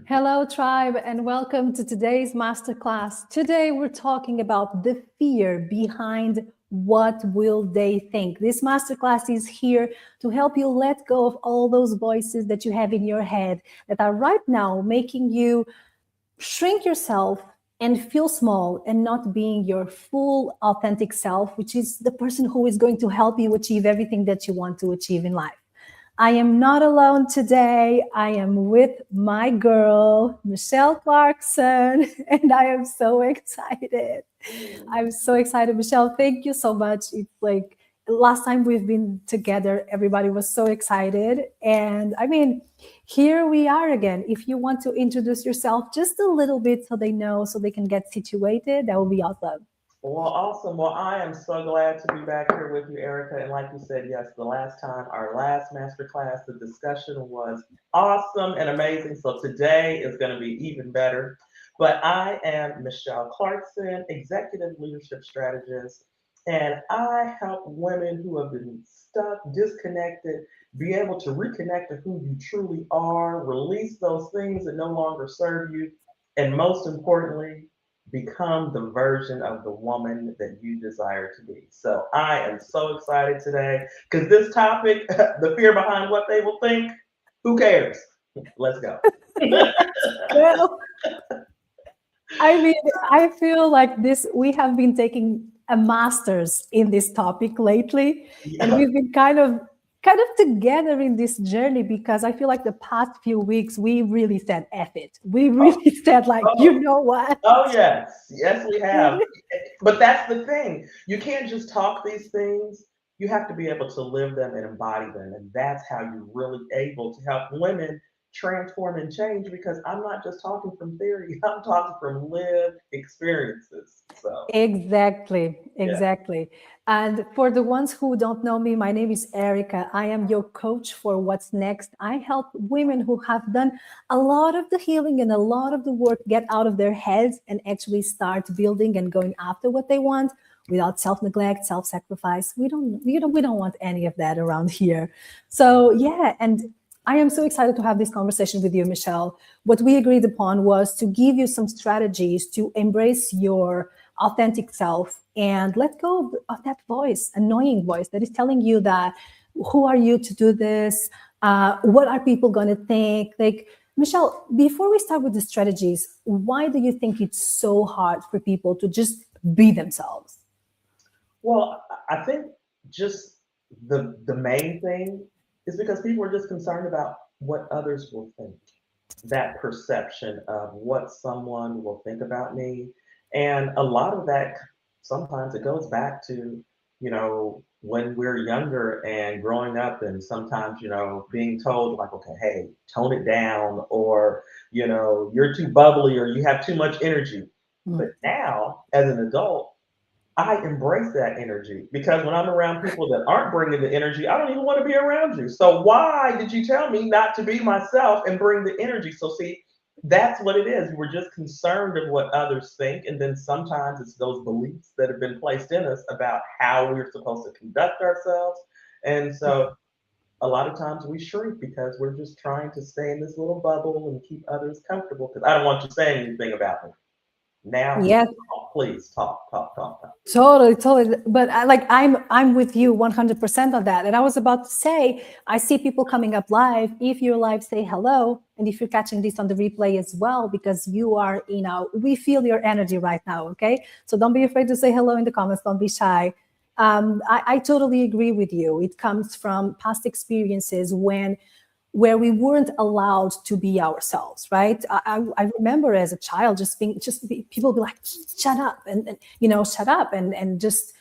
Hello, tribe, and welcome to today's masterclass. Today, we're talking about the fear behind what will they think. This masterclass is here to help you let go of all those voices that you have in your head that are right now making you shrink yourself and feel small and not being your full authentic self, which is the person who is going to help you achieve everything that you want to achieve in life. I am not alone today. I am with my girl, Michelle Clarkson, and I am so excited. I'm so excited, Michelle. Thank you so much. It's like last time we've been together, everybody was so excited. And I mean, here we are again. If you want to introduce yourself just a little bit so they know, so they can get situated, that would be awesome. Well, awesome. Well, I am so glad to be back here with you, Erica. And like you said, yes, the last time, our last masterclass, the discussion was awesome and amazing. So today is going to be even better. But I am Michelle Clarkson, executive leadership strategist, and I help women who have been stuck, disconnected, be able to reconnect to who you truly are, release those things that no longer serve you, and most importantly, become the version of the woman that you desire to be. So I am so excited today because this topic, the fear behind what they will think, who cares? Let's go. Well, I mean, I feel like this, we have been taking a master's in this topic lately, and Yeah. we've been kind of together in this journey because I feel like the past few weeks we really said F it. We Oh, really said like, you oh, know what? oh, yes. Yes, we have. But that's the thing. You can't just talk these things. You have to be able to live them and embody them. And that's how you're really able to help women transform and change because I'm not just talking from theory, I'm talking from lived experiences. So, Exactly, yeah. exactly. And for the ones who don't know me, my name is Erica. I am your coach for What's Next. I help women who have done a lot of the healing and a lot of the work get out of their heads and actually start building and going after what they want without self-neglect, self-sacrifice. We don't want any of that around here. So yeah, and I am so excited to have this conversation with you, Michelle. What we agreed upon was to give you some strategies to embrace your authentic self and let go of that voice, annoying voice that is telling you that who are you to do this? What are people going to think? Like, Michelle, before we start with the strategies, why do you think it's so hard for people to just be themselves? Well, I think just the main thing is because people are just concerned about what others will think. That perception of what someone will think about me. And a lot of that sometimes it goes back to, when we're younger and growing up and sometimes, being told like, okay, hey, tone it down or, you're too bubbly or you have too much energy. But Mm. now as an adult, I embrace that energy because when I'm around people that aren't bringing the energy, I don't even want to be around you. So why did you tell me not to be myself and bring the energy? So see, that's what it is. We're just concerned of what others think, and then sometimes it's those beliefs that have been placed in us about how we're supposed to conduct ourselves. And so a lot of times we shrink because we're just trying to stay in this little bubble and keep others comfortable. Because I don't want you saying anything about me. Now, Yes, please talk, talk, talk, talk. totally, totally. But I'm with you 100% on that. And I was about to say, I see people coming up live. If you're live, say hello. And if you're catching this on the replay as well, because you are, we feel your energy right now. Okay. So don't be afraid to say hello in the comments. Don't be shy. I totally agree with you. It comes from past experiences where we weren't allowed to be ourselves, right? I remember as a child people be like, shut up and shut up and just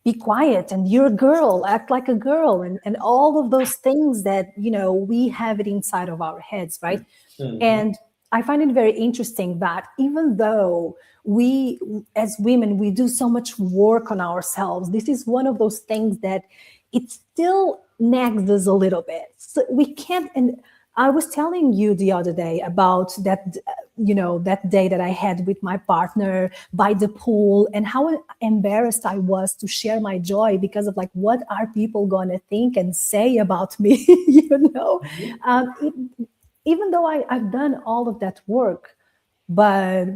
be quiet and you're a girl, act like a girl and all of those things that, we have it inside of our heads, right? Mhm. And I find it very interesting that even though we, as women, we do so much work on ourselves, this is one of those things that it still nags us a little bit. So we can't. And I was telling you the other day about that, that day that I had with my partner by the pool and how embarrassed I was to share my joy because of like, what are people going to think and say about me? you know, Mhm. um, it, even though I've done all of that work, but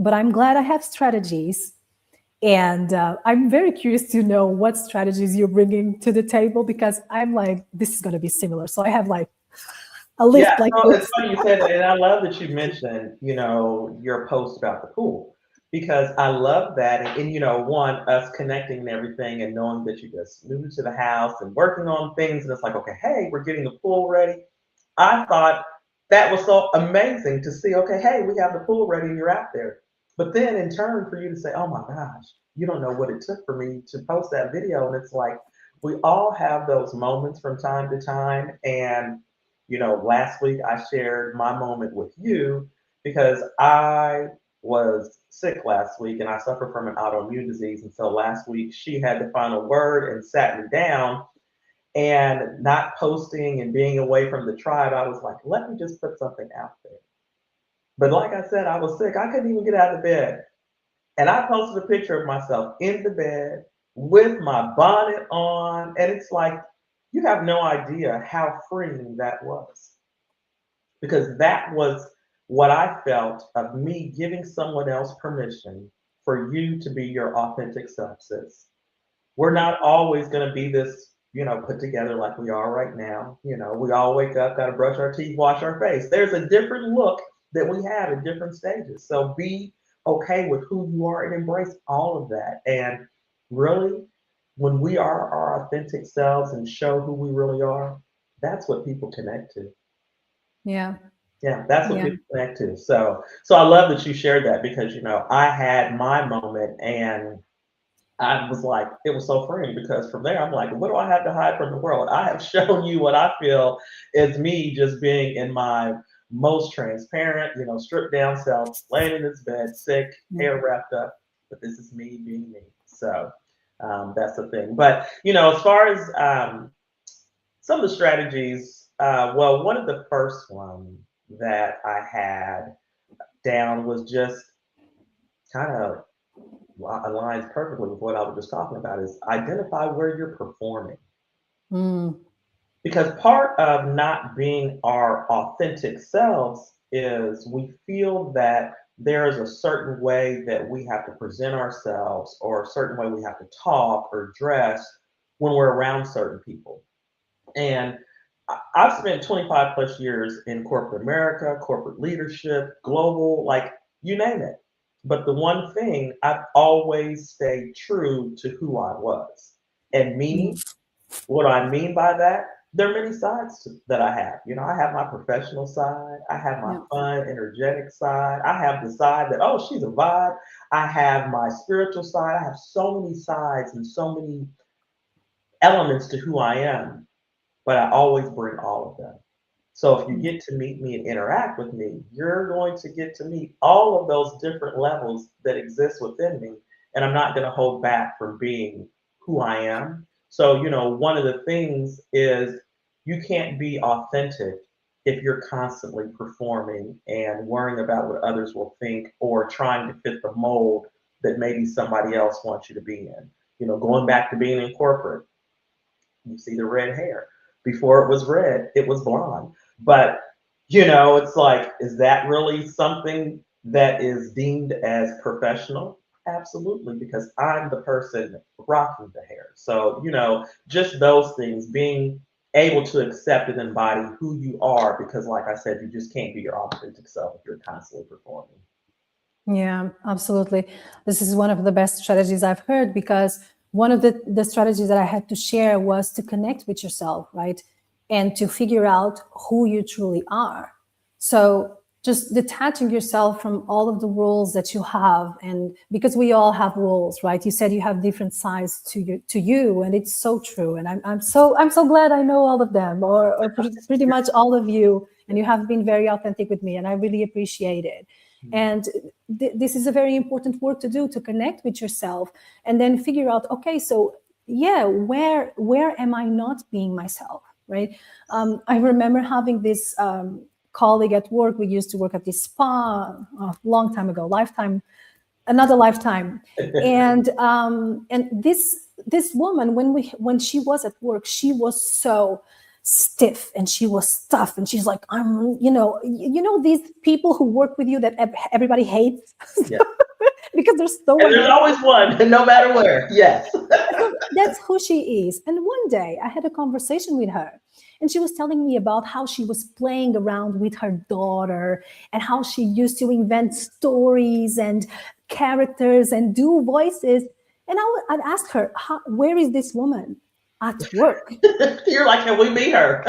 I'm glad I have strategies. And I'm very curious to know what strategies you're bringing to the table, because I'm like, this is going to be similar. So I have like a Yeah, list like no, it's this. funny you said that, and I love that you mentioned, your post about the pool, because I love that, and one, us connecting and everything, and knowing that you just moved to the house and working on things, and it's like, okay, hey, we're getting the pool ready. I thought that was so amazing to see. Okay, hey, we have the pool ready, and you're out there. But then, in turn, for you to say, oh my gosh, you don't know what it took for me to post that video, and it's like we all have those moments from time to time, and last week I shared my moment with you because I was sick last week and I suffer from an autoimmune disease. And so last week she had the final word and sat me down, and not posting and being away from the tribe, I was like, let me just put something out there. But like I said, I was sick. I couldn't even get out of bed. And I posted a picture of myself in the bed with my bonnet on. And it's like, you have no idea how freeing that was, because that was what I felt of me giving someone else permission for you to be your authentic self, sis. We're not always going to be this, put together like we are right now. We all wake up, got to brush our teeth, wash our face. There's a different look that we have at different stages. So be okay with who you are and embrace all of that. And really, when we are our authentic selves and show who we really are, that's what people connect to. Yeah. Yeah, that's what Yeah. people connect to. So I love that you shared that, because I had my moment, and I was like, it was so freeing, because from there I'm like, what do I have to hide from the world? I have shown you what I feel is me just being in my most transparent, stripped down self, laying in this bed, sick, hair wrapped up. But this is me being me. So that's the thing. But as far as some of the strategies, well, one of the first ones that I had down was just kind of aligns perfectly with what I was just talking about, is identify where you're performing. Mm. Because part of not being our authentic selves is we feel that there is a certain way that we have to present ourselves, or a certain way we have to talk or dress when we're around certain people. And I've spent 25 plus years in corporate America, corporate leadership, global, like you name it. But the one thing, I've always stayed true to who I was. And Mm. meaning, what I mean by that, there are many sides that I have. I have my professional side, I have my Yeah. fun, energetic side, I have the side that, oh, she's a vibe, I have my spiritual side. I have so many sides and so many elements to who I am, but I always bring all of them. So if you Mm. get to meet me and interact with me, you're going to get to meet all of those different levels that exist within me. And I'm not going to hold back from being who I am. So, one of the things is you can't be authentic if you're constantly performing and worrying about what others will think, or trying to fit the mold that maybe somebody else wants you to be in. Going back to being in corporate, you see the red hair. Before it was red, it was blonde. But, it's like, is that really something that is deemed as professional? Absolutely, because I'm the person rocking the hair. So, just those things, being able to accept and embody who you are, because, like I said, you just can't be your authentic self if you're constantly performing. Yeah, absolutely. This is one of the best strategies I've heard, because one of the strategies that I had to share was to connect with yourself, right? And to figure out who you truly are. So just detaching yourself from all of the roles that you have, and because we all have roles, right? You said you have different sides to you, and it's so true. And I'm so glad I know all of them, or pretty much all of you, and you have been very authentic with me, and I really appreciate it. And this is a very important work to do, to connect with yourself, and then figure out, okay, so yeah, where am I not being myself, right? I remember having this colleague at work. We used to work at this spa a long time ago, lifetime, another lifetime. And this woman, when she was at work, she was so stiff and she was tough, and she's like, I'm, these people who work with you that everybody hates Yeah. because they're so And there's annoying. always one, no matter where. Yes. So that's who she is. And one day I had a conversation with her, and she was telling me about how she was playing around with her daughter and how she used to invent stories and characters and do voices. And I'd ask her, where is this woman at work? You're like, can we meet her?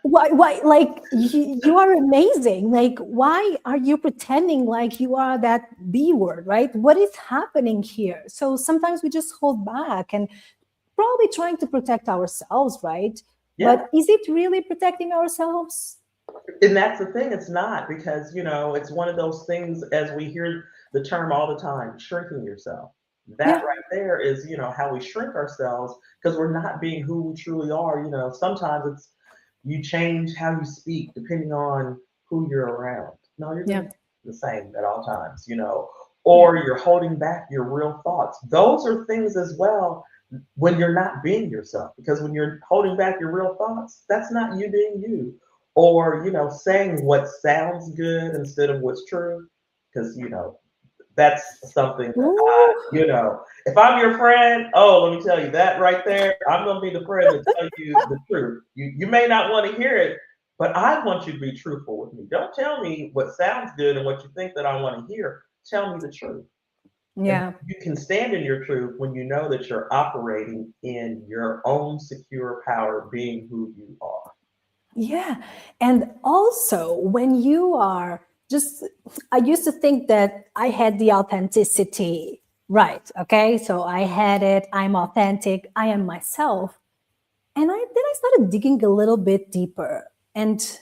Why, like, you are amazing. Like, why are you pretending like you are that B word, right? What is happening here? So sometimes we just hold back and probably trying to protect ourselves, right? Yeah. But is it really protecting ourselves? And that's the thing, it's not, because it's one of those things, as we hear the term all the time, shrinking yourself. That Yeah, right there is, how we shrink ourselves because we're not being who we truly are. Sometimes it's you change how you speak depending on who you're around. No, you're going yeah, to be the same at all times, yeah, or you're holding back your real thoughts. Those are things as well when you're not being yourself, because when you're holding back your real thoughts, that's not you being you. Or saying what sounds good instead of what's true, because that's something that ooh, if I'm your friend, oh, let me tell you that right there, I'm going to be the friend to tell you the truth. You may not want to hear it, but I want you to be truthful with me. Don't tell me what sounds good and what you think that I want to hear. Tell me the truth. And yeah, you can stand in your truth when you know that you're operating in your own secure power, being who you are. yeah. And also, when you are just, I used to think that I had the authenticity, right? Okay, so I had it. I'm authentic. I am myself. And I started digging a little bit deeper, and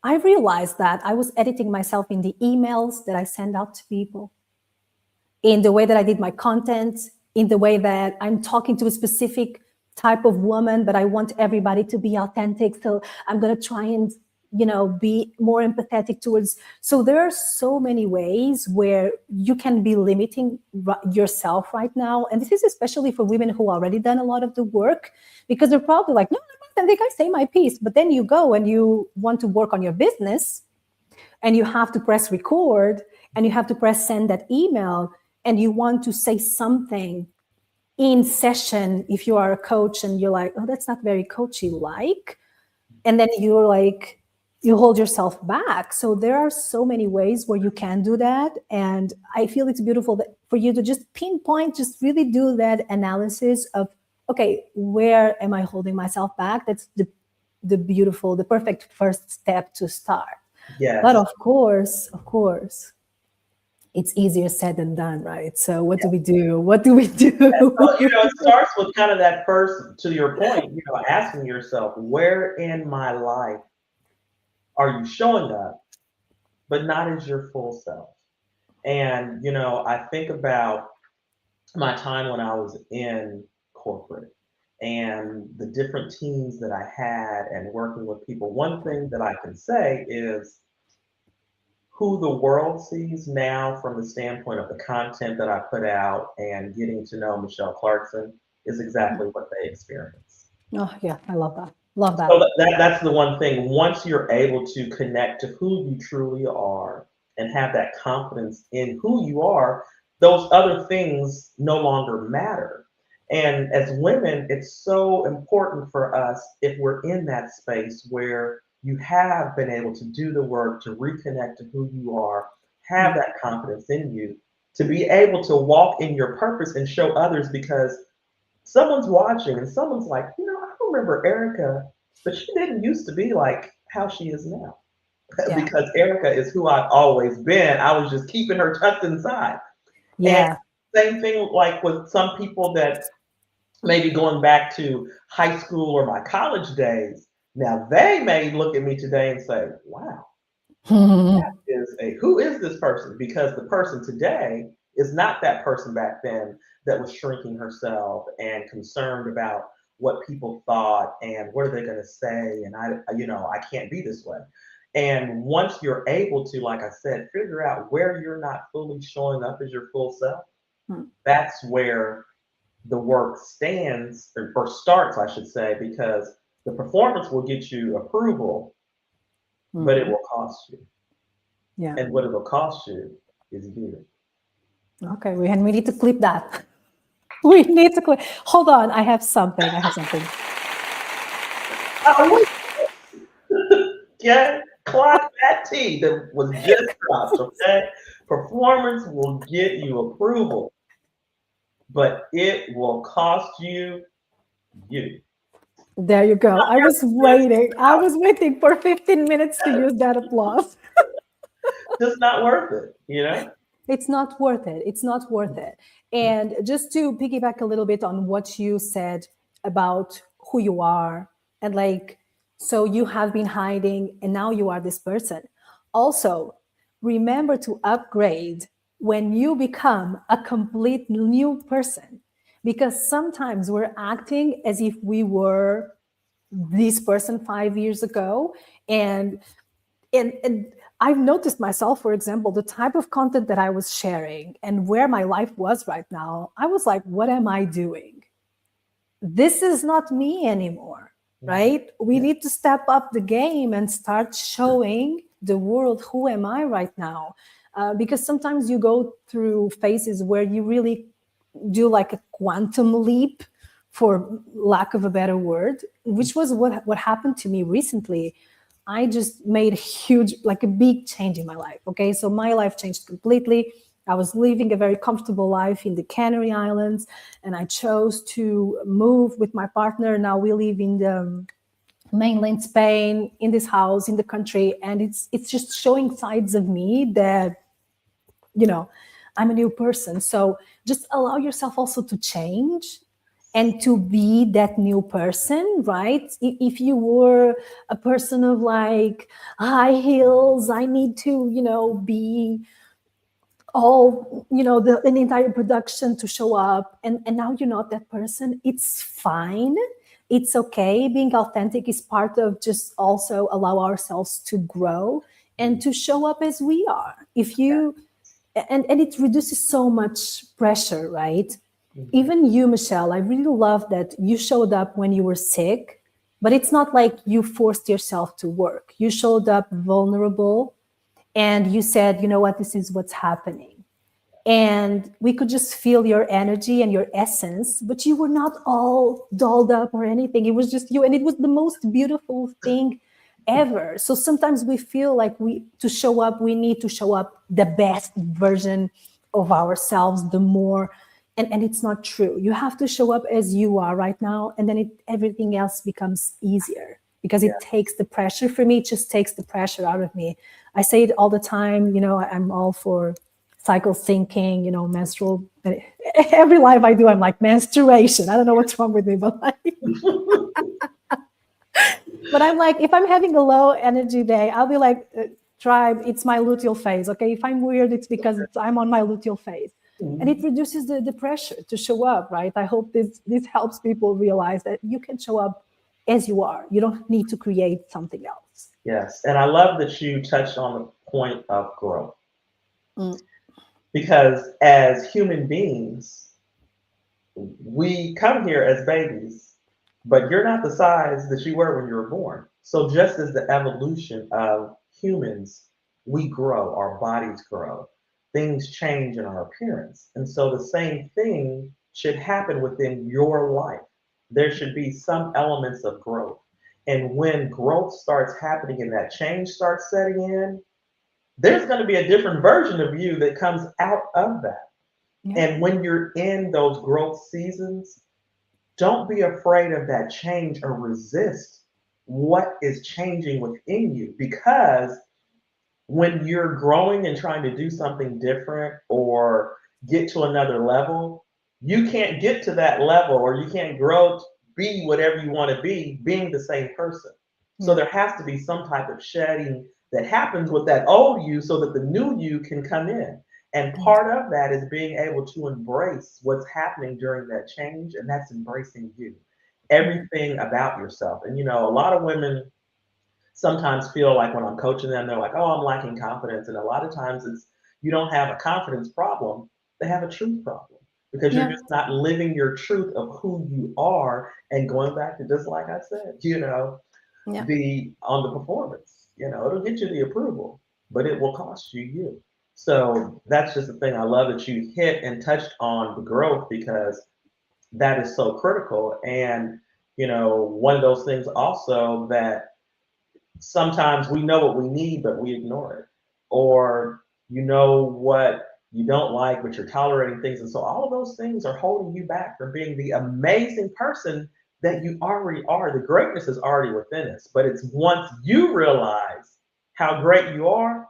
I realized that I was editing myself in the emails that I send out to people, in the way that I did my content, in the way that I'm talking to a specific type of woman, but I want everybody to be authentic. So I'm going to try and, be more empathetic towards. So there are so many ways where you can be limiting yourself right now. And this is especially for women who already done a lot of the work, because they're probably like, no, I'm authentic, I say my piece. But then you go and you want to work on your business, and you have to press record, and you have to press send that email, and you want to say something in session. If you are a coach and you're like, oh, that's not very coachy like, and then you're like, you hold yourself back. So there are so many ways where you can do that, and I feel it's beautiful that for you to just pinpoint, just really do that analysis of, okay, where am I holding myself back? That's the perfect first step to start. But Yes. of course, it's easier said than done, right? So what do we do? What do we do? So, it starts with kind of that first, to your point, asking yourself, where in my life are you showing up, but not as your full self? And, I think about my time when I was in corporate and the different teams that I had and working with people. One thing that I can say is who the world sees now from the standpoint of the content that I put out and getting to know Michelle Clarkson is exactly what they experience. Oh yeah, I love that. Love So that. that's the one thing. Once you're able to connect to who you truly are and have that confidence in who you are, those other things no longer matter. And as women, it's so important for us, if we're in that space where you have been able to do the work to reconnect to who you are, have Mm. that confidence in you, to be able to walk in your purpose and show others, because someone's watching and someone's like, I remember Erica, but she didn't used to be like how she is now. Yeah. Because Erica is who I've always been. I was just keeping her tucked inside. And Yeah. same thing like with some people that maybe going back to high school or my college days. Now they may look at me today and say, wow, is a who is this person? Because the person today is not that person back then that was shrinking herself and concerned about what people thought and what are they going to say, and I can't be this way. And once you're able to, like I said, figure out where you're not fully showing up as your full self, Mm. that's where the work stands, or starts, I should say, because The performance will get you approval, but it Mhm. will cost you. Yeah. And what it will cost you is you. Okay. We need to clip that. We need to clip. Hold on. I have something. I have something. Oh, okay? Clock that T that was just dropped, okay? Performance will get you approval, but it will cost you you. There you go. I was waiting. I was waiting for 15 minutes to use that applause. Just not worth it, you know? It's not worth it. It's not worth it. And just to piggyback a little bit on what you said about who you are, and like, so you have been hiding and now you are this person. Also, remember to upgrade when you become a complete new person, because sometimes we're acting as if we were this person 5 years ago. And and I've noticed myself, for example, the type of content that I was sharing and where my life was right now. I was like, what am I doing? This is not me anymore, Mhm. right? We Yeah. need to step up the game and start showing the world who am I right now. Because sometimes you go through phases where you really do like a quantum leap, for lack of a better word, which was what happened to me recently. I just made a huge, like a big change in my life. Okay. So my life changed completely. I was living a very comfortable life in the Canary Islands, and I chose to move with my partner. Now we live in the mainland Spain, in this house, in the country. And it's just showing sides of me that, you know, I'm a new person. So just allow yourself also to change and to be that new person, right? If you were a person of like high heels, I need to, be all, an entire production to show up, and now you're not that person. It's fine. It's okay. Being authentic is part of just also allow ourselves to grow and to show up as we are. If you and it reduces so much pressure, right? Mhm. Even you, Michelle, I really love that you showed up when you were sick, but it's not like you forced yourself to work. You showed up vulnerable, and you said, you know what, this is what's happening. And we could just feel your energy and your essence, but you were not all dolled up or anything. It was just you, and it was the most beautiful thing ever. So sometimes we feel like we to show up, we need to show up the best version of ourselves, the more, and it's not true. You have to show up as you are right now, and then everything else becomes easier, because Yeah. it takes the pressure. For me, it just takes the pressure out of me. I say it all the time, I'm all for cycle syncing, menstrual. Every live I do, I'm like, menstruation. I don't know what's wrong with me, but like, but I'm like, if I'm having a low energy day, I'll be like, tribe, it's my luteal phase. Okay. If I'm weird, it's because I'm on my luteal phase. And it Mhm. reduces the pressure to show up, right? I hope this helps people realize that you can show up as you are. You don't need to create something else. Yes. And I love that you touched on the point of growth Mm. because as human beings, we come here as babies, but you're not the size that you were when you were born. So just as the evolution of humans, we grow, our bodies grow, things change in our appearance. And so the same thing should happen within your life. There should be some elements of growth. And when growth starts happening and that change starts setting in, there's going to be a different version of you that comes out of that. Yeah. And when you're in those growth seasons, don't be afraid of that change or resist what is changing within you, because when you're growing and trying to do something different or get to another level, you can't get to that level or you can't grow to be whatever you want to be being the same person. So Yeah. there has to be some type of shedding that happens with that old you so that the new you can come in. And part of that is being able to embrace what's happening during that change, and that's embracing you, Yeah. everything about yourself. And a lot of women sometimes feel like when I'm coaching them, they're like, oh, I'm lacking confidence. And a lot of times it's you don't have a confidence problem, they have a truth problem. because you're Yeah. just not living your truth of who you are. And going back to just like I said, Yeah. the on the performance, it'll get you the approval, but it will cost you you. So that's just the thing. I love that you hit and touched on the growth because that is so critical. And one of those things also that sometimes we know what we need, but we ignore it. Or you know what you don't like, but you're tolerating things. And so all of those things are holding you back from being the amazing person that you already are. The greatness is already within us. But it's once you realize how great you are,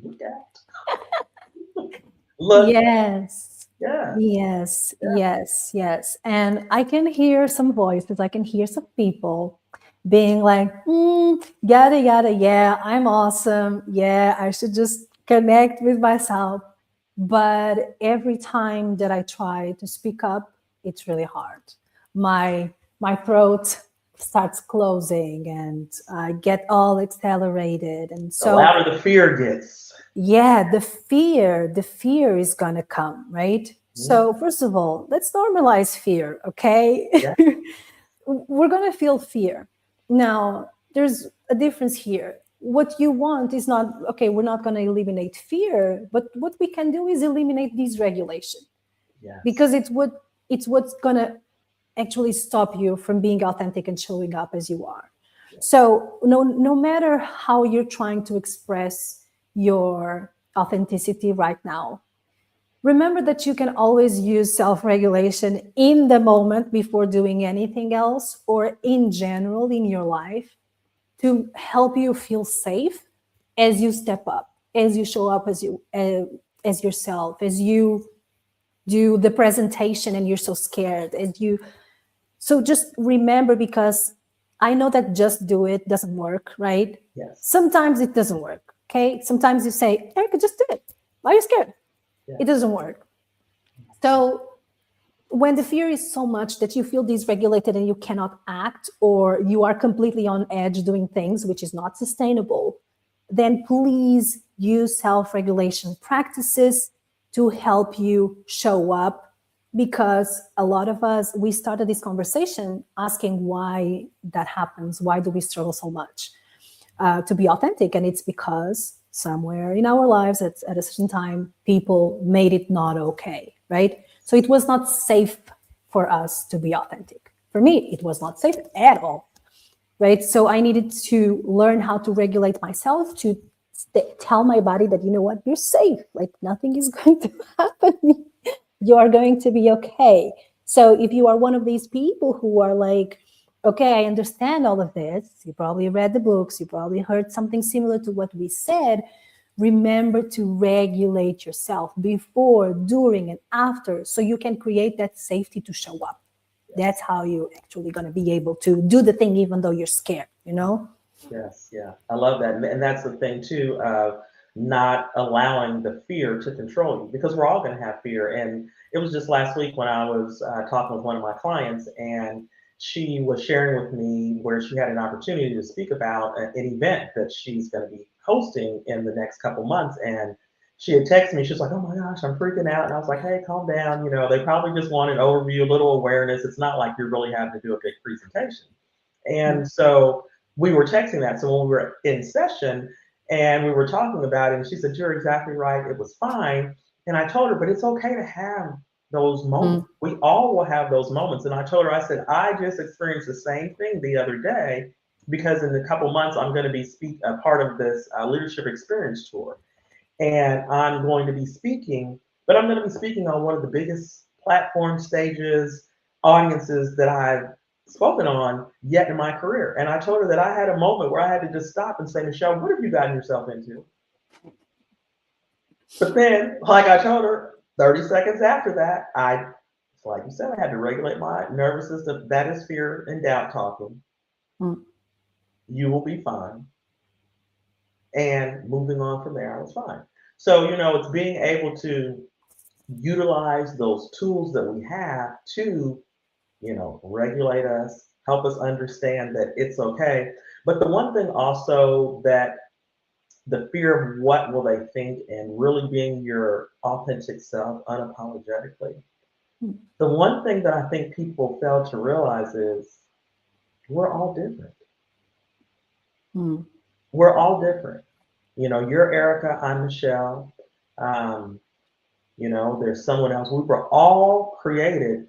look at, look, Yes. yeah, Yes, yeah, yes, yes. And I can hear some voices, I can hear some people being like, yada, yada, yeah, I'm awesome. Yeah, I should just connect with myself. But every time that I try to speak up, it's really hard. My throat starts closing and I get all accelerated. And the so louder the fear gets. yeah, the fear is gonna come, right? Mhm. So first of all, let's normalize fear, okay? Yeah, We're gonna feel fear. Now there's a difference here. What you want is not okay, we're not gonna eliminate fear, but what we can do is eliminate dysregulation, yes, because it's what's gonna actually stop you from being authentic and showing up as you are. yes, So no matter how you're trying to express your authenticity right now, remember that you can always use self-regulation in the moment before doing anything else, or in general in your life, to help you feel safe as you step up, as you show up as yourself, as you do the presentation and you're so scared, as you so just remember, because I know that just do it doesn't work, right? yes, Sometimes it doesn't work. Okay. Sometimes you say, Erica, just do it. Why are you scared? yes, It doesn't work. So when the fear is so much that you feel dysregulated and you cannot act, or you are completely on edge doing things which is not sustainable, then please use self-regulation practices to help you show up. Because a lot of us, we started this conversation asking why that happens. Why do we struggle so much to be authentic? And it's because somewhere in our lives at a certain time, people made it not okay, right? So it was not safe for us to be authentic. For me, it was not safe at all, right? So I needed to learn how to regulate myself, to tell my body that, you know what, you're safe. Like nothing is going to happen. You are going to be okay. So if you are one of these people who are like, okay, I understand all of this, you probably read the books, you probably heard something similar to what we said, remember to regulate yourself before, during, and after, so you can create that safety to show up. yes. That's how you're actually going to be able to do the thing even though you're scared, you know? Yes, yeah, I love that, and that's the thing too of not allowing the fear to control you, because we're all going to have fear. And it was just last week when I was talking with one of my clients, and she was sharing with me where she had an opportunity to speak about an event that she's going to be hosting in the next couple months. And she had texted me. She was like, "Oh my gosh, I'm freaking out." And I was like, "Hey, calm down. They probably just want an overview, a little awareness. It's not like you're really having to do a big presentation." Mm. And so we were texting that. So when we were in session and we were talking about it, and she said, "You're exactly right. It was fine." And I told her, "But it's okay to have those Mm. moments. We all will have those moments." And I told her, I said, "I just experienced the same thing the other day, because in a couple months, I'm going to be a part of this leadership experience tour. And I'm going to be speaking, but I'm going to be speaking on one of the biggest platform stages, audiences that I've spoken on yet in my career." And I told her that I had a moment where I had to just stop and say, "Michelle, what have you gotten yourself into?" But then, like I told her, 30 seconds after that, like you said, I had to regulate my nervous system. That is fear and doubt talking. Mm. You will be fine. And moving on from there, I was fine. So, it's being able to utilize those tools that we have to, regulate us, help us understand that it's okay. But the one thing also that the fear of what will they think and really being your authentic self unapologetically. Mm. The one thing that I think people fail to realize is we're all different. Mm. We're all different. You're Erica, I'm Michelle. Um, there's someone else. We were all created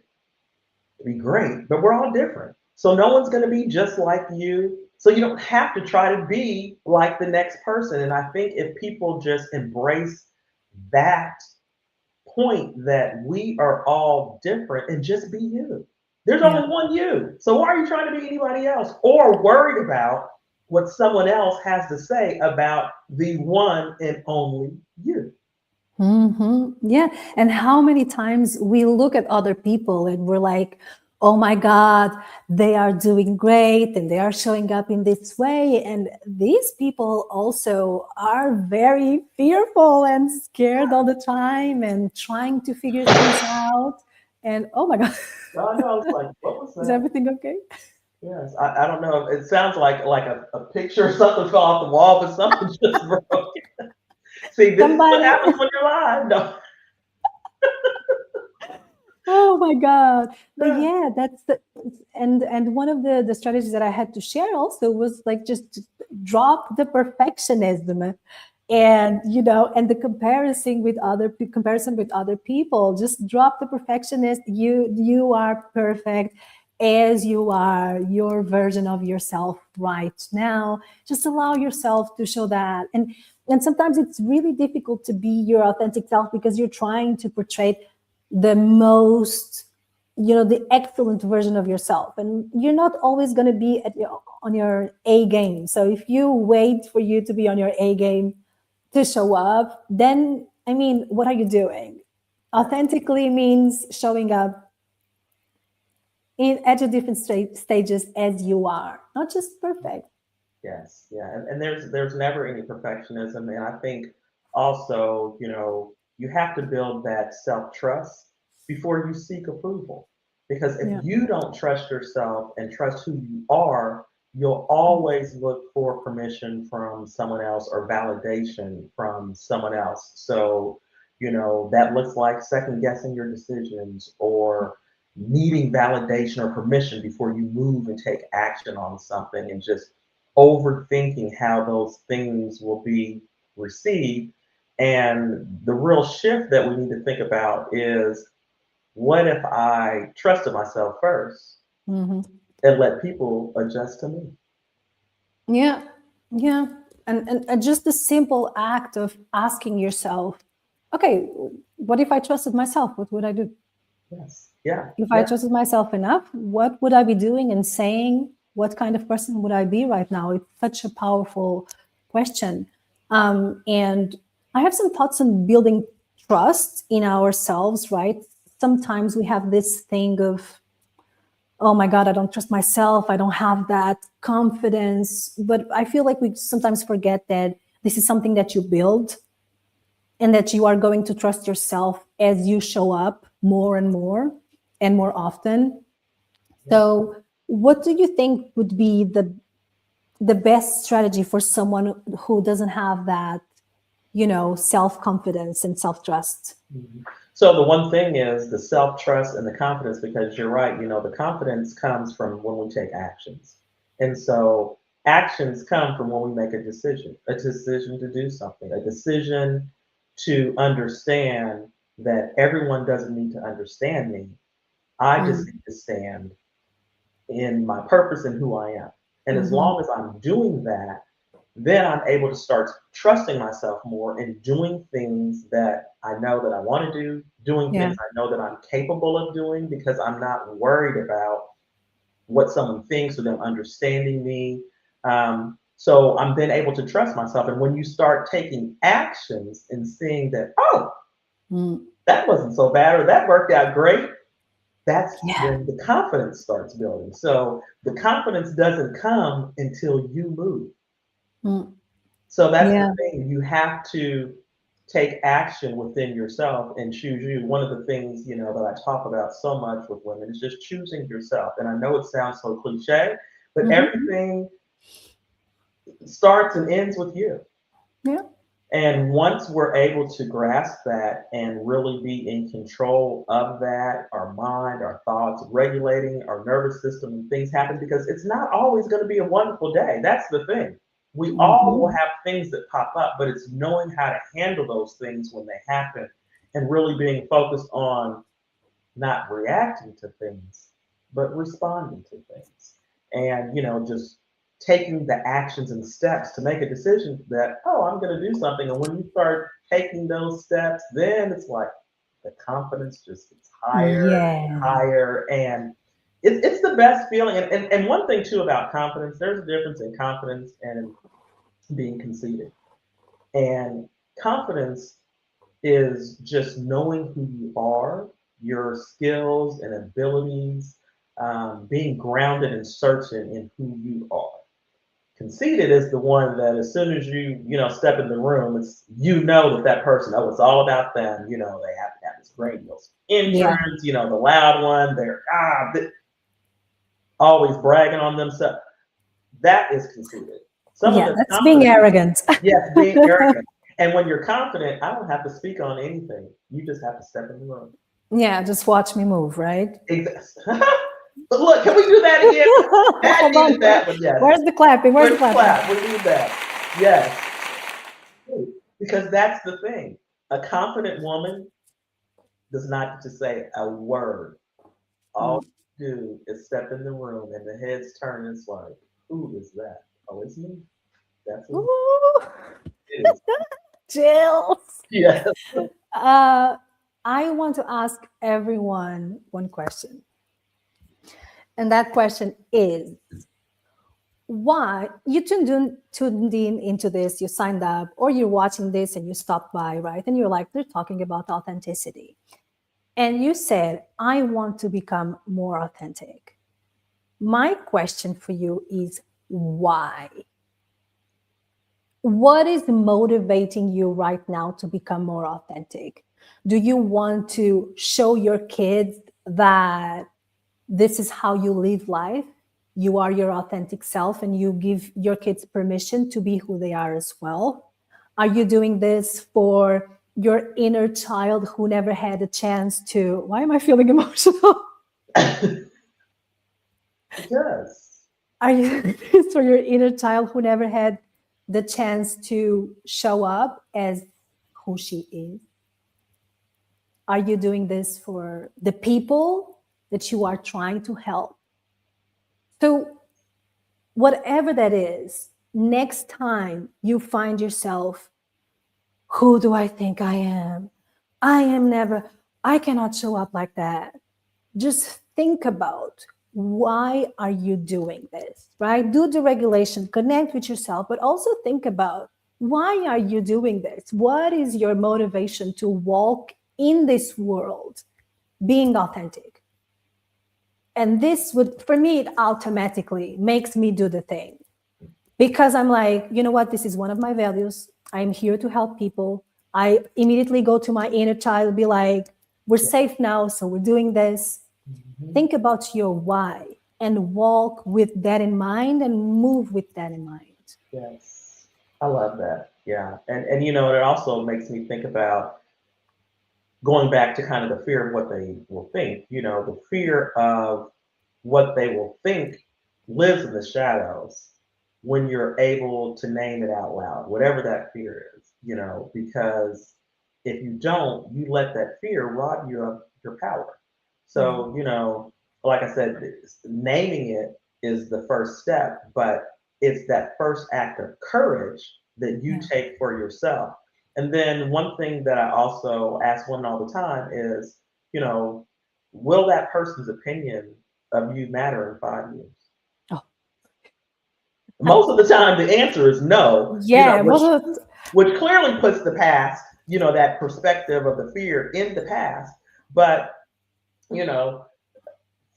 to be great, but we're all different. So no one's going to be just like you. So you don't have to try to be like the next person. And I think if people just embrace that point that we are all different and just be you. There's Yeah. only one you. So why are you trying to be anybody else or worried about what someone else has to say about the one and only you? Yeah. And how many times we look at other people and we're like, oh my God, they are doing great and they are showing up in this way. And these people also are very fearful and scared all the time and trying to figure things out. And oh my God, I know. I was like, what was is that? everything okay? Yes, I don't know. It sounds like a picture or something fell off the wall, but something just broke. See, this is what Somebody. happens when you're live. No. Oh my God. But yeah, that's the and one of the strategies that I had to share also was like just to drop the perfectionism and and the comparison with other people. Just drop the perfectionist. You are perfect as you are, your version of yourself right now. Just allow yourself to show that. And sometimes it's really difficult to be your authentic self because you're trying to portray the most the excellent version of yourself, and you're not always going to be on your A game. So if you wait for you to be on your A game to show up, then I mean, what are you doing? Authentically means showing up at your different stages as you are, not just perfect. Yes, yeah, and there's never any perfectionism, and I think also, you have to build that self trust before you seek approval, because if Yeah. you don't trust yourself and trust who you are, you'll always look for permission from someone else or validation from someone else. So, that looks like second guessing your decisions or needing validation or permission before you move and take action on something and just overthinking how those things will be received. And the real shift that we need to think about is what if I trusted myself first Hmm. and let people adjust to me? Yeah. Yeah. And just the simple act of asking yourself, okay, what if I trusted myself? What would I do? Yes. Yeah. If I Yeah. trusted myself enough, what would I be doing and saying? What kind of person would I be right now? It's such a powerful question. And I have some thoughts on building trust in ourselves, right? Sometimes we have this thing of, oh my God, I don't trust myself. I don't have that confidence. But I feel like we sometimes forget that this is something that you build and that you are going to trust yourself as you show up more and more often. Yeah. So, what do you think would be the best strategy for someone who doesn't have that, self confidence and self trust? Mhm. So the one thing is the self-trust and the confidence, because you're right, the confidence comes from when we take actions. And so actions come from when we make a decision to do something, a decision to understand that everyone doesn't need to understand me. I just Mm. need to stand in my purpose and who I am. And as Hmm. long as I'm doing that, then I'm able to start trusting myself more and doing things that I know that I want to do, doing Yeah. things I know that I'm capable of doing because I'm not worried about what someone thinks or them understanding me. So I'm then able to trust myself. And when you start taking actions and seeing that, oh, Mm. that wasn't so bad or that worked out great, that's Yeah. when the confidence starts building. So the confidence doesn't come until you move. Mm. So that's the Yeah. thing. You have to take action within yourself and choose you. One of the things, that I talk about so much with women is just choosing yourself. And I know it sounds so cliche, but Hmm. everything starts and ends with you. Yeah. And once we're able to grasp that and really be in control of that, our mind, our thoughts, regulating our nervous system, and things happen because it's not always going to be a wonderful day. That's the thing. We all will Mhm. have things that pop up, but it's knowing how to handle those things when they happen and really being focused on not reacting to things, but responding to things. And, just taking the actions and steps to make a decision that, oh, I'm going to do something. And when you start taking those steps, then it's like the confidence just gets higher and Yeah. higher. And it's the best feeling. And one thing, too, about confidence, there's a difference in confidence and being conceited. And confidence is just knowing who you are, your skills and abilities, being grounded and certain in who you are. Conceited is the one that as soon as you step in the room, it's that person. Oh, it's all about them. They have to have this grandiose Yeah. entrance. The loud one. They're always bragging on themselves. That is conceited. Someone Yeah, that's that's being confident, arrogant. yes, being arrogant. And when you're confident, I don't have to speak on anything. You just have to step in the room. Yeah, just watch me move, right? But look, can we do that again? That Hold needed on. that one, yes. Where's the clapping? Where's the Quick clapping? clap. We need that. Yes. Because that's the thing. A confident woman does not get to say a word. All Mm. you do is step in the room and the heads turn. It's like, who is that? Oh, it's me. That's who Ooh, it is. chills. Yes. Uh, I want to ask everyone one question. And that question is why you tuned in into this, you signed up, or you're watching this and you stopped by, right? And you're like, they're talking about authenticity. And you said, I want to become more authentic. My question for you is why? What is motivating you right now to become more authentic? Do you want to show your kids that this is how you live life? You are your authentic self and you give your kids permission to be who they are as well? Are you doing this for your inner child who never had a chance to? Why am I feeling emotional? It does. Are you doing this for your inner child who never had the chance to show up as who she is? Are you doing this for the people that you are trying to help? So, whatever that is, next time you find yourself, who do I think I am? I am never, I cannot show up like that. Just think about why are you doing this, right? Do the regulation, connect with yourself, but also think about why are you doing this? What is your motivation to walk in this world being authentic? And this would, for me, it automatically makes me do the thing because I'm like, you know what? This is one of my values. I'm here to help people. I immediately go to my inner child and be like, we're safe now, so we're doing this. Mhm. Think about your why and walk with that in mind and move with that in mind. Yes. I love that. Yeah. And it also makes me think about going back to kind of the fear of what they will think, the fear of what they will think lives in the shadows when you're able to name it out loud, whatever that fear is, because if you don't, you let that fear rob you of your power. Yeah. So, like I said, naming it is the first step, but it's that first act of courage that you Yeah. take for yourself. And then one thing that I also ask women all the time is, you know, will that person's opinion of you matter in 5 years? Oh, Most of the time, the answer is no, yeah. which Well, which clearly puts the past, that perspective of the fear in the past. But you know,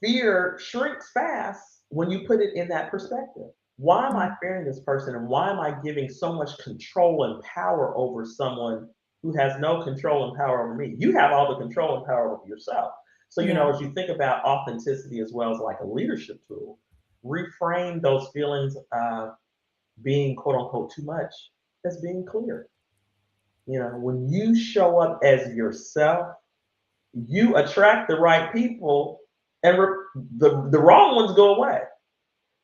fear shrinks fast when you put it in that perspective. Why am I fearing this person, and why am I giving so much control and power over someone who has no control and power over me? You have all the control and power over yourself. So, yeah. as you think about authenticity as well as like a leadership tool, reframe those feelings of being quote unquote too much as being clear. You know, when you show up as yourself, you attract the right people, and the wrong ones go away.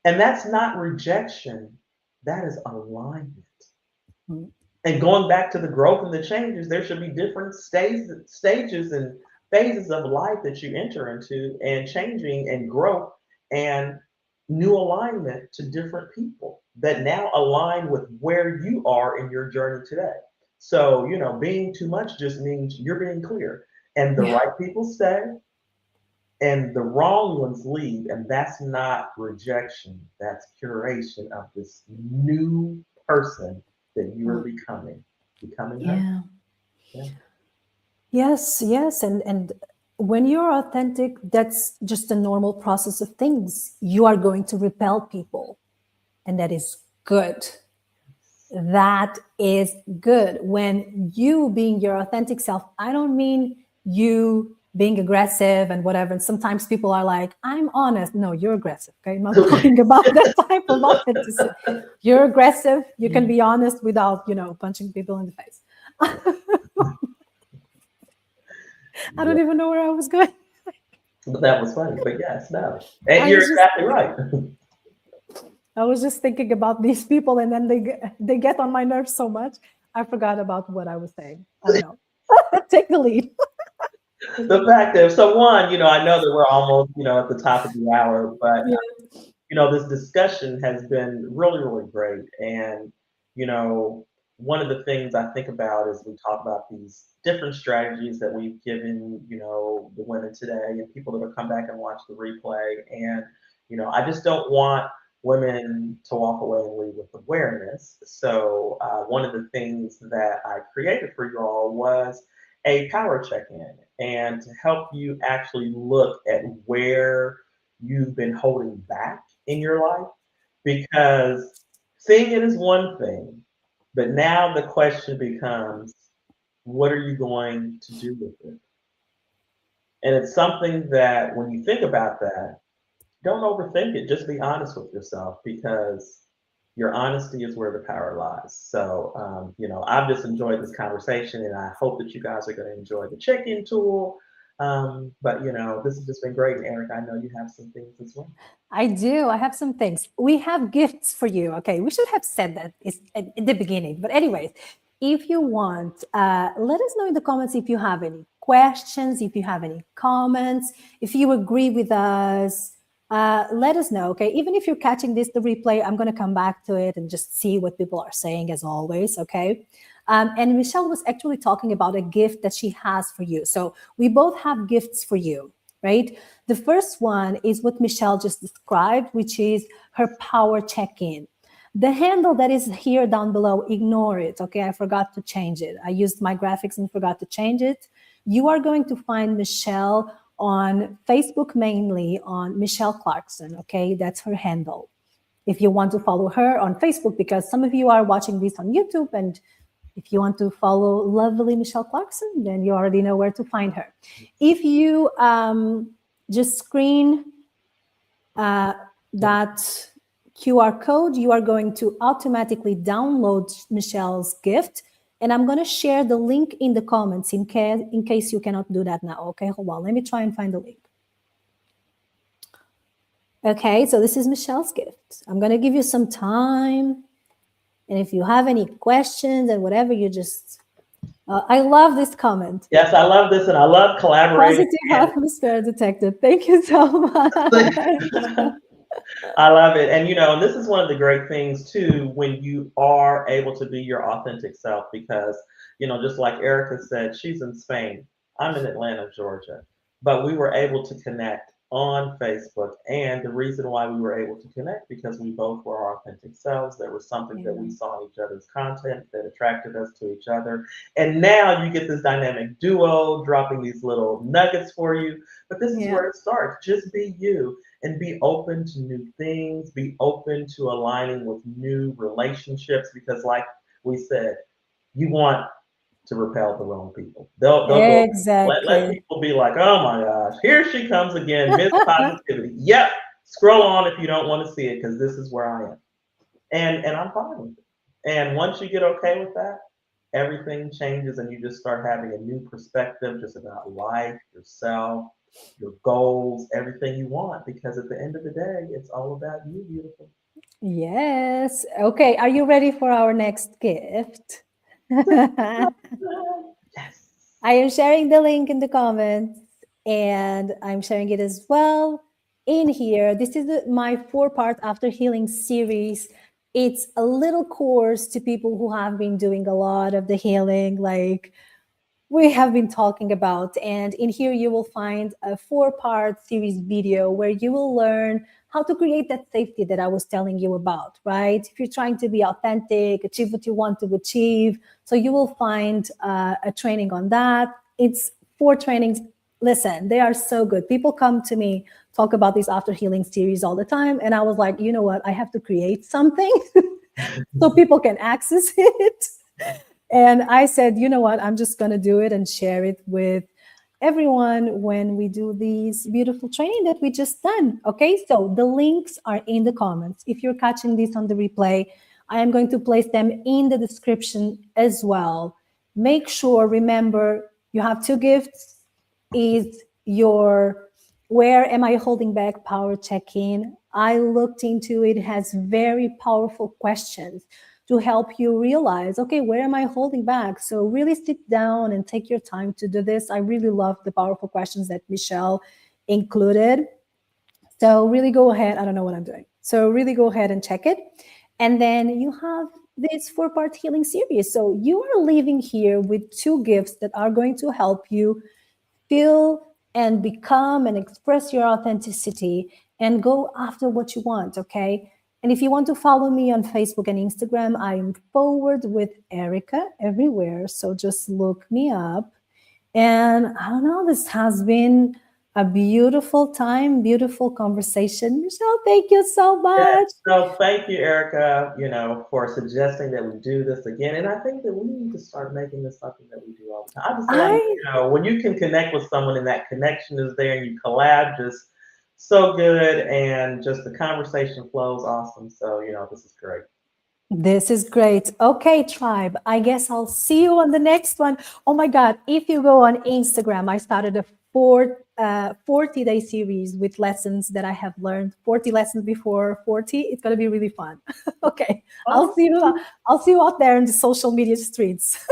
And that's not rejection, that is alignment. Mm. And going back to the growth and the changes, there should be different stages and phases of life that you enter into, and changing and growth and new alignment to different people that now align with where you are in your journey today. So, you know, being too much just means you're being clear, and the Yeah. right people stay and the wrong ones leave. And that's not rejection, that's curation of this new person that you are Mm. becoming her. Yeah. Yeah. Yes, yes. And when you're authentic, that's just a normal process of things. You are going to repel people, and that is good. That is good. When you being your authentic self, I don't mean you being aggressive and whatever. And sometimes people are like, I'm honest. No, you're aggressive. Okay. I'm not talking about that type of authenticity. You're aggressive. You can be honest without, punching people in the face. I Yeah. don't even know where I was going. But that was funny. But yes, no. And I you're was just exactly right. I was just thinking about these people, and then they get on my nerves so much. I forgot about what I was saying. I know. Take the lead. The fact that, so one, I know that we're almost, at the top of the hour, but Yeah. this discussion has been really, really great. And, you know, one of the things I think about is we talk about these different strategies that we've given, the women today and people that will come back and watch the replay. And, I just don't want women to walk away and leave with awareness. So, one of the things that I created for you all was a power check in, and to help you actually look at where you've been holding back in your life, because seeing it is one thing, but now the question becomes, what are you going to do with it? And it's something that when you think about that, don't overthink it. Just be honest with yourself, because your honesty is where the power lies. So, I've just enjoyed this conversation, and I hope that you guys are going to enjoy the check-in tool. But this has just been great. And Eric, I know you have some things as well. I do. I have some things. We have gifts for you. Okay. We should have said that at the beginning. But, anyways, if you want, let us know in the comments if you have any questions, if you have any comments, if you agree with us. Let us know. Okay. Even if you're catching the replay, I'm going to come back to it and just see what people are saying, as always. Okay. And Michelle was actually talking about a gift that she has for you. So we both have gifts for you, right? The first one is what Michelle just described, which is her power check-in. The handle that is here down below, ignore it. Okay, I forgot to change it. I used my graphics and forgot to change it. You are going to find Michelle on Facebook, mainly on Michelle Clarkson. Okay, that's her handle. If you want to follow her on Facebook, because some of you are watching this on YouTube, and if you want to follow lovely Michelle Clarkson, then you already know where to find her. If you just screen that QR code, you are going to automatically download Michelle's gift. And I'm going to share the link in the comments in case you cannot do that now. Okay, hold on. Let me try and find the link. Okay, so this is Michelle's gift. I'm going to give you some time. And if you have any questions and whatever, you just... I love this comment. Yes, I love this, and I love collaborating. Positive atmosphere detected. Thank you so much. I love it. And this is one of the great things too, when you are able to be your authentic self, because, just like Erica said, she's in Spain. I'm in Atlanta, Georgia. But we were able to connect on Facebook. And the reason why we were able to connect, because we both were our authentic selves. There was something that we saw in each other's content that attracted us to each other. And now you get this dynamic duo dropping these little nuggets for you. But this is where it starts. Just be you, and be open to new things, be open to aligning with new relationships, because like we said, you want to repel the wrong people. They'll go, let Exactly. people be like, oh my gosh, here she comes again, Miss Positivity. Yep, scroll on if you don't want to see it, because this is where I am. And I'm fine with it. And once you get okay with that, everything changes and you just start having a new perspective just about life, yourself, your goals, everything you want. Because at the end of the day, it's all about you, beautiful. Yes. Okay. Are you ready for our next gift? I Yes. am sharing the link in the comments and I'm sharing it as well in here. This is my 4-part After Healing series. It's a little course to people who have been doing a lot of the healing, like we have been talking about. And in here, you will find a 4-part series video where you will learn how to create that safety that I was telling you about, right? If you're trying to be authentic, achieve what you want to achieve. So you will find a training on that. It's 4 trainings. Listen, they are so good. People come to me, talk about this After Healing series all the time. And I was like, you know what? I have to create something so people can access it. And I said, you know what? I'm just going to do it and share it with everyone when we do these beautiful training that we just done. Okay. So the links are in the comments. If you're catching this on the replay, I am going to place them in the description as well. Make sure, remember, you have 2 gifts is your Where Am I Holding Back Power Check-in. I looked into it. It has very powerful questions to help you realize, okay, where am I holding back? So really sit down and take your time to do this. I really love the powerful questions that Michelle included. So really go ahead. I don't know what I'm doing. So really go ahead and check it. And then you have this 4-part healing series. So you are leaving here with 2 gifts that are going to help you feel and become and express your authenticity and go after what you want, okay? And if you want to follow me on Facebook and Instagram, I'm forward with Erica everywhere. So just look me up. And I don't know, this has been a beautiful time, beautiful conversation. Michelle, thank you so Yes. much. So thank you, Erica, for suggesting that we do this again. And I think that we need to start making this something that we do all the time. I just like, I when you can connect with someone and that connection is there and you collab just so good and just the conversation flows awesome. So, this is great. This is great. Okay, tribe. I guess I'll see you on the next one. Oh my God. If you go on Instagram, I started a 40-day series with lessons that I have learned, 40 lessons before 40. It's going to be really fun. Okay. I'll see you. Awesome. I'll see you out there in the social media streets.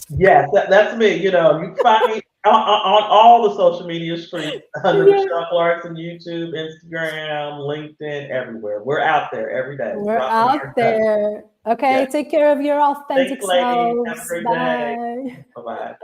Yes, that's me. You can find me on all the social media streets under Yeah. Michelle Clarkson, YouTube, Instagram, LinkedIn, everywhere. We're out there every day, We're dropping out our nuggets. there. Okay. Yes. Take care of your Thanks, authentic ladies. Have a selves. great day. Bye. Bye bye.